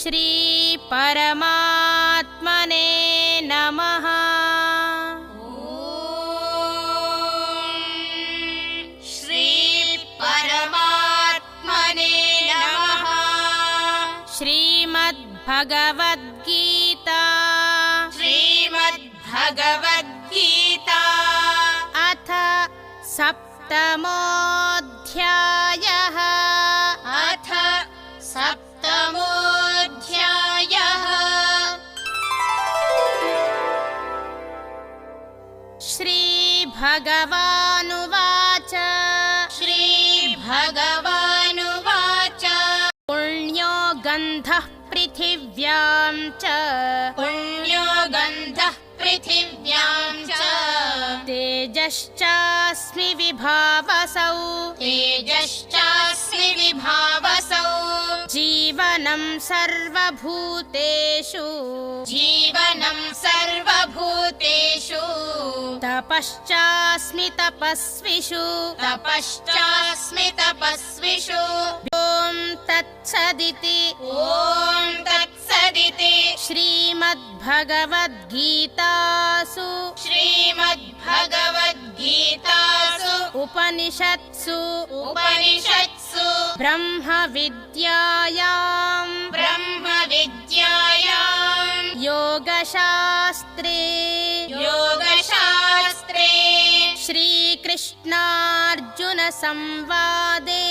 श्री परमात्मने नमः। श्री परमात्मने नमः। श्रीमद्भगवद्गीता श्रीमद्भगवद्गीता अथ सप्तमोऽध्यायः। अथ सप्तमोऽध्यायः। श्रीभगवानुवाच श्रीभगवानुवाच पुण्यो गन्धः पृथिव्यां च पुण्यो गन्धः पृथिव्यां च तेजश्चास्मि विभावसौ तेजश्चास्मि विभावसौ जीवनं सर्वभूतेषु जीवनं सर्वभूतेषु तपश्चास्मि तपस्विषु तपश्चास्मि तपस्विषु ॐ तत्सदिति ॐ तत्सदिति श्रीमद्भगवद्गीतासु श्रीमद्भगवद्गीतासु उपनिषत्सु उपनिषत्सु ब्रह्मविद्यायां ब्रह्मविद्यायां योगशास्त्रे योगशास्त्रे श्रीकृष्णार्जुनसंवादे